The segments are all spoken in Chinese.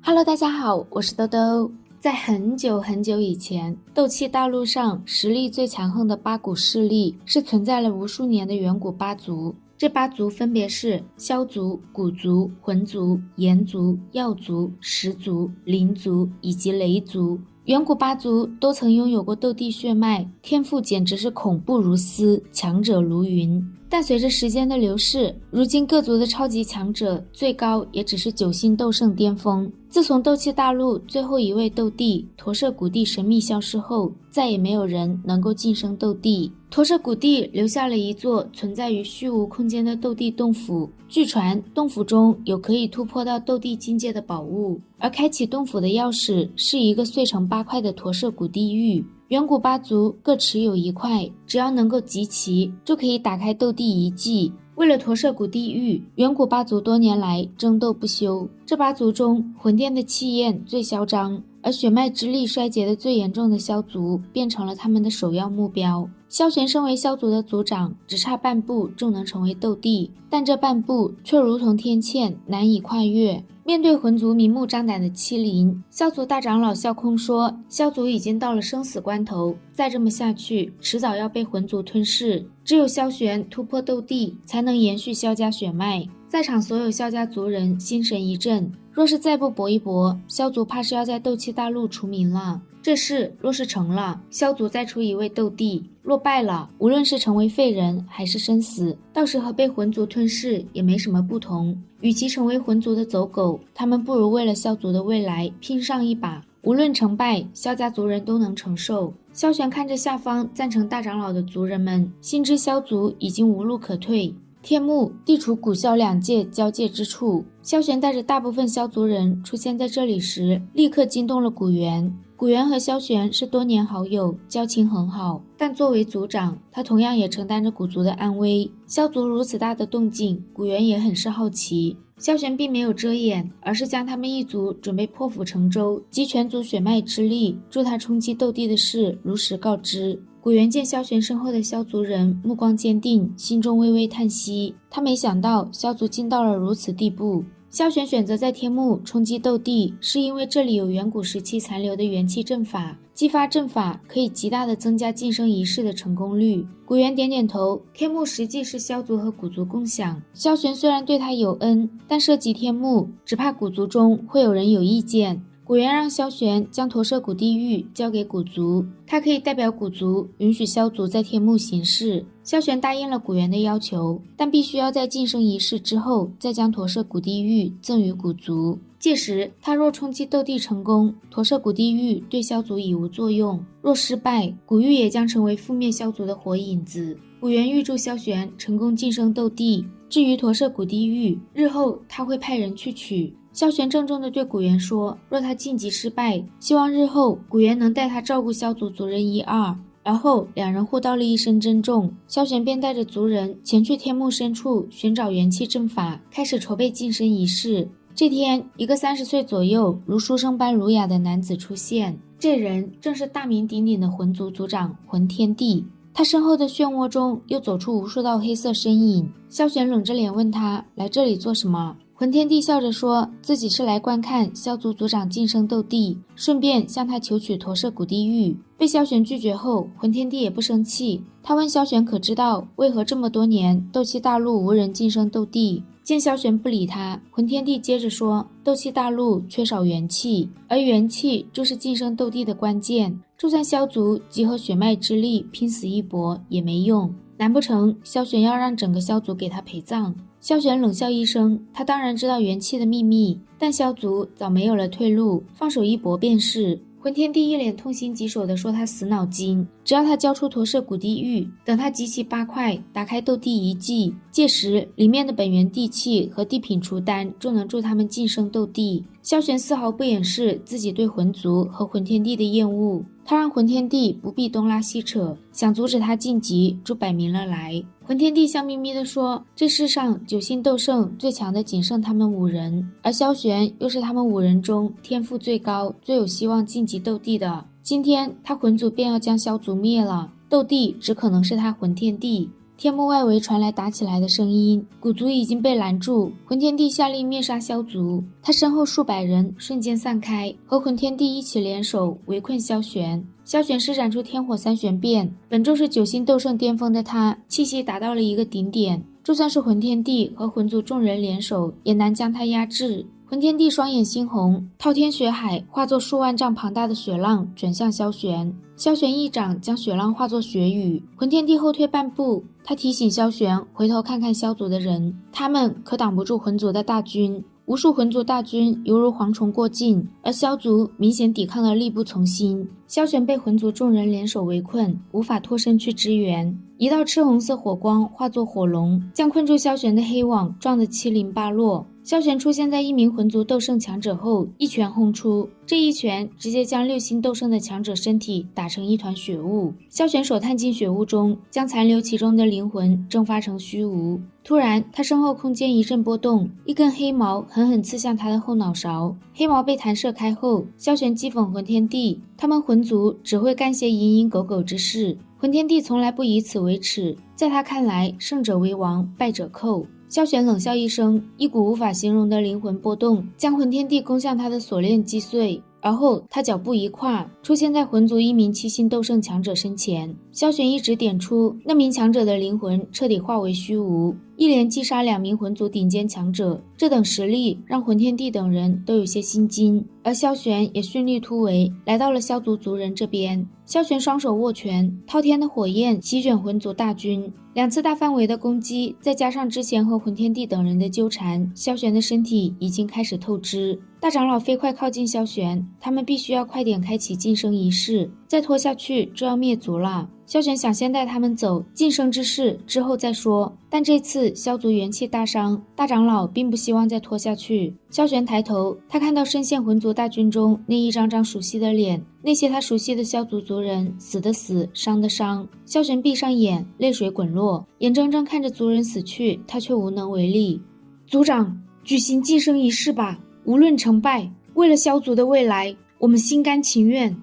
Hello，大家好，我是兜兜。在很久很久以前，斗气大陆上实力最强横的八股势力是存在了无数年的远古八族。这八族分别是萧族、古族、魂族、炎族、药族、石族、灵族以及雷族。远古八族都曾拥有过斗帝血脉，天赋简直是恐怖如斯，强者如云。但随着时间的流逝，如今各族的超级强者最高也只是9星斗圣巅峰。自从斗气大陆最后一位斗帝驼舍古帝神秘消失后，再也没有人能够晋升斗帝。驼舍古帝留下了一座存在于虚无空间的斗帝洞府，据传洞府中有可以突破到斗帝境界的宝物，而开启洞府的钥匙是一个碎成8块的驼舍古地狱。远古八族各持有1块，只要能够集齐，就可以打开斗帝遗迹。为了驼舍古地狱，远古八族多年来争斗不休。这八族中，魂殿的气焰最嚣张，而血脉之力衰竭的最严重的萧族变成了他们的首要目标。萧玄身为萧族的族长，只差半步就能成为斗帝，但这半步却如同天堑，难以跨越。面对魂族明目张胆的欺凌，萧族大长老萧空说，萧族已经到了生死关头，再这么下去，迟早要被魂族吞噬。只有萧玄突破斗帝，才能延续萧家血脉。在场所有萧家族人心神一震，若是再不搏一搏，萧族怕是要在斗气大陆除名了。这事若是成了，萧族再出一位斗帝；若败了，无论是成为废人还是生死，到时和被魂族吞噬也没什么不同。与其成为魂族的走狗，他们不如为了萧族的未来拼上一把。无论成败，萧家族人都能承受。萧玄看着下方赞成大长老的族人们，心知萧族已经无路可退。天幕、地处古萧两界交界之处，萧玄带着大部分萧族人出现在这里时，立刻惊动了古元。古元和萧玄是多年好友，交情很好，但作为族长，他同样也承担着古族的安危。萧族如此大的动静，古元也很是好奇。萧玄并没有遮掩，而是将他们一族准备破釜沉舟，集全族血脉之力助他冲击斗帝的事如实告知。古元见萧玄身后的萧族人目光坚定，心中微微叹息。他没想到萧族竟到了如此地步。萧玄选择在天幕冲击斗帝，是因为这里有远古时期残留的元气阵法，激发阵法可以极大的增加晋升仪式的成功率。古元点点头，天幕实际是萧族和古族共享。萧玄虽然对他有恩，但涉及天幕，只怕古族中会有人有意见。古元让萧玄将驼舍古地狱交给古族，他可以代表古族允许萧族在天幕行事。萧玄答应了古元的要求，但必须要在晋升仪式之后再将驼舍古地狱赠予古族。届时他若冲击斗帝成功，驼舍古地狱对萧族已无作用；若失败，古域也将成为覆灭萧族的火影子。古元预祝萧玄成功晋升斗帝，至于驼舍古地狱，日后他会派人去取。萧玄郑重地对古元说，若他晋级失败，希望日后古元能带他照顾萧族族人1、2。而后两人互道了一声珍重，萧玄便带着族人前去天幕深处寻找元气阵法，开始筹备晋升仪式。这天，一个30岁左右如书生般儒雅的男子出现，这人正是大名鼎鼎的魂族族长魂天帝。他身后的漩涡中又走出无数道黑色身影。萧玄冷着脸问他来这里做什么。魂天帝笑着说，自己是来观看萧族族长晋升斗帝，顺便向他求取驼舍古地狱。被萧玄拒绝后，魂天帝也不生气。他问萧玄可知道为何这么多年斗气大陆无人晋升斗帝。见萧玄不理他，魂天帝接着说，斗气大陆缺少元气，而元气就是晋升斗帝的关键，就算萧族集合血脉之力拼死一搏也没用。难不成萧玄要让整个萧族给他陪葬？萧玄冷笑一声，他当然知道元气的秘密，但萧族早没有了退路，放手一搏便是。魂天帝一脸痛心疾首地说，他死脑筋，只要他交出驼舍古地狱，等他集齐8块，打开斗帝遗迹，届时里面的本源地气和地品除丹就能助他们晋升斗帝。萧玄丝毫不掩饰自己对魂族和魂天帝的厌恶，他让魂天帝不必东拉西扯，想阻止他晋级就摆明了来。魂天帝笑眯眯地说，这世上9星斗圣最强的仅剩他们5人，而萧玄又是他们5人中天赋最高最有希望晋级斗帝的。今天他魂族便要将萧族灭了，斗帝只可能是他魂天帝。天幕外围传来打起来的声音，古族已经被拦住。魂天帝下令灭杀萧族，他身后数百人瞬间散开，和魂天帝一起联手围困萧玄。萧玄施展出天火三玄变，本就是9星斗圣巅峰的他，气息达到了一个顶点，就算是魂天帝和魂族众人联手，也难将他压制。魂天帝双眼猩红，滔天血海化作数万丈庞大的血浪卷向萧玄。萧玄一掌将血浪化作血雨，魂天帝后退半步，他提醒萧玄回头看看萧族的人，他们可挡不住魂族的大军。无数魂族大军犹如蝗虫过境，而萧族明显抵抗得力不从心。萧玄被魂族众人联手围困，无法脱身去支援。一道赤红色火光化作火龙，将困住萧玄的黑网撞得七零八落。萧玄出现在一名魂族斗圣强者后，一拳轰出，这一拳直接将6星斗圣的强者身体打成一团血雾。萧玄手探进血雾中，将残留其中的灵魂蒸发成虚无。突然，他身后空间一阵波动，一根黑毛狠狠刺向他的后脑勺。黑毛被弹射开后，萧玄讥讽魂天帝，他们魂族只会干些蝇营狗苟之事。魂天帝从来不以此为耻，在他看来，胜者为王，败者寇。萧玄冷笑一声，一股无法形容的灵魂波动将魂天帝攻向他的锁链击碎，而后他脚步一跨，出现在魂族一名7星斗圣强者身前。萧玄一指点出，那名强者的灵魂彻底化为虚无，一连击杀2名魂族顶尖强者，这等实力让魂天帝等人都有些心惊。而萧玄也迅力突围，来到了萧族族人这边。萧玄双手握拳，滔天的火焰席卷魂族大军，2次大范围的攻击，再加上之前和魂天帝等人的纠缠，萧玄的身体已经开始透支。大长老飞快靠近萧玄，他们必须要快点开启晋升仪式，再拖下去就要灭族了。萧玄想先带他们走，晋升之事之后再说，但这次萧族元气大伤，大长老并不希望再拖下去。萧玄抬头，他看到深陷魂族大军中那一张张熟悉的脸，那些他熟悉的萧族族人，死的死，伤的伤。萧玄闭上眼，泪水滚落，眼睁睁看着族人死去，他却无能为力。族长，举行晋升仪式吧，无论成败，为了萧族的未来，我们心甘情愿。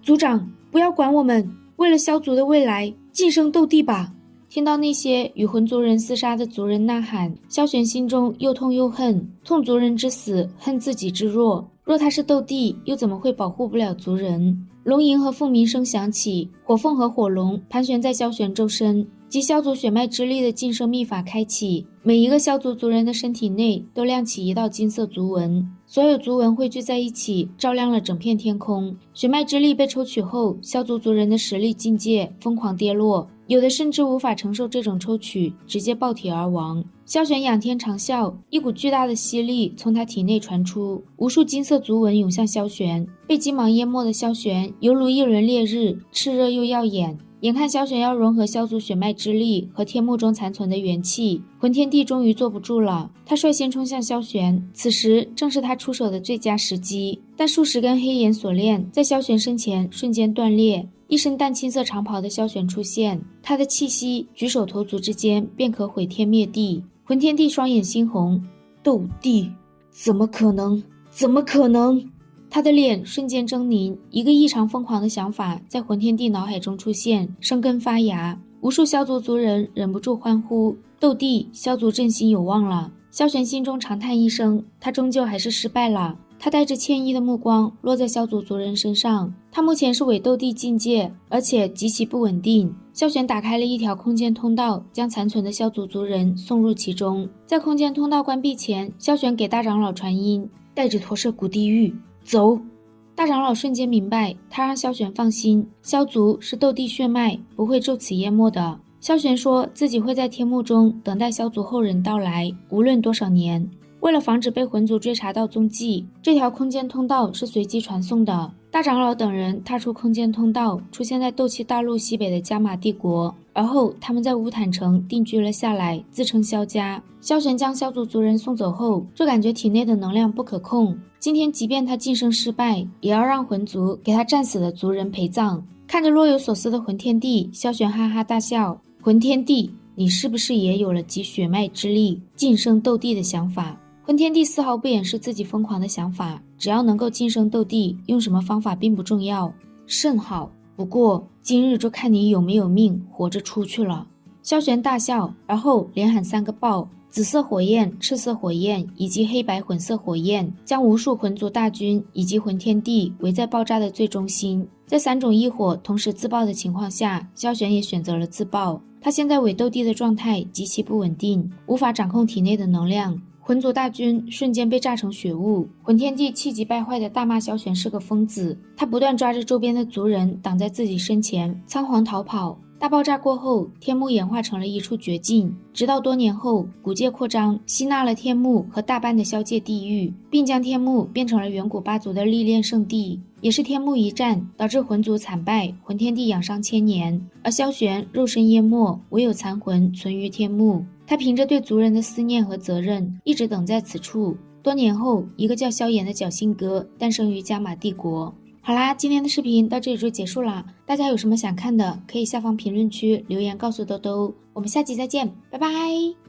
族长，不要管我们，为了萧族的未来，晋升斗帝吧。听到那些与魂族人厮杀的族人呐喊，萧玄心中又痛又恨，痛族人之死，恨自己之弱。若他是斗帝，又怎么会保护不了族人？龙吟和凤鸣声响起，火凤和火龙盘旋在萧玄周身，集萧族血脉之力的晋升秘法开启，每一个萧族族人的身体内都亮起一道金色族纹，所有族纹汇聚在一起，照亮了整片天空。血脉之力被抽取后，萧族族人的实力境界疯狂跌落，有的甚至无法承受这种抽取，直接爆体而亡。萧玄仰天长啸，一股巨大的吸力从他体内传出，无数金色族纹涌向萧玄。被金芒淹没的萧玄犹如一轮烈日，炽热又耀眼。眼看萧玄要融合萧族血脉之力和天幕中残存的元气，魂天帝终于坐不住了，他率先冲向萧玄，此时正是他出手的最佳时机。但数十根黑岩锁链在萧玄身前瞬间断裂，一身淡青色长袍的萧玄出现，他的气息举手投足之间便可毁天灭地。魂天帝双眼猩红，斗帝，怎么可能？怎么可能？他的脸瞬间狰狞，一个异常疯狂的想法在魂天帝脑海中出现，生根发芽。无数萧族族人忍不住欢呼：斗帝，萧族振兴有望了。萧玄心中长叹一声，他终究还是失败了。他带着歉意的目光落在萧族族人身上，他目前是伪斗帝境界，而且极其不稳定。萧玄打开了一条空间通道，将残存的萧族族人送入其中。在空间通道关闭前，萧玄给大长老传音，带着驼舍古地狱走。大长老瞬间明白，他让萧玄放心，萧族是斗帝血脉，不会就此淹没的。萧玄说自己会在天幕中等待萧族后人到来，无论多少年。为了防止被魂族追查到踪迹，这条空间通道是随机传送的。大长老等人踏出空间通道，出现在斗气大陆西北的加玛帝国，而后他们在乌坦城定居了下来，自称萧家。萧玄将萧族族人送走后，就感觉体内的能量不可控，今天即便他晋升失败，也要让魂族给他战死的族人陪葬。看着若有所思的魂天帝，萧玄哈哈大笑：魂天帝，你是不是也有了集血脉之力晋升斗帝的想法？魂天帝丝毫不掩饰自己疯狂的想法，只要能够晋升斗帝，用什么方法并不重要。甚好，不过今日就看你有没有命活着出去了。萧玄大笑，而后连喊3个爆。紫色火焰、赤色火焰以及黑白混色火焰将无数魂族大军以及魂天帝围在爆炸的最中心。在3种异火同时自爆的情况下，萧玄也选择了自爆。他现在伪斗帝的状态极其不稳定，无法掌控体内的能量。魂族大军瞬间被炸成血雾，魂天帝气急败坏地大骂萧玄是个疯子，他不断抓着周边的族人挡在自己身前，仓皇逃跑。大爆炸过后，天幕演化成了一处绝境，直到多年后，古界扩张，吸纳了天幕和大半的霄界地狱，并将天幕变成了远古8族的历练圣地。也是天幕一战导致魂族惨败，魂天帝养伤千年，而萧玄肉身淹没，唯有残魂存于天幕。他凭着对族人的思念和责任，一直等在此处。多年后，一个叫萧炎的侥幸哥诞生于加玛帝国。好啦，今天的视频到这里就结束啦。大家有什么想看的，可以下方评论区留言告诉兜兜。我们下期再见，拜拜。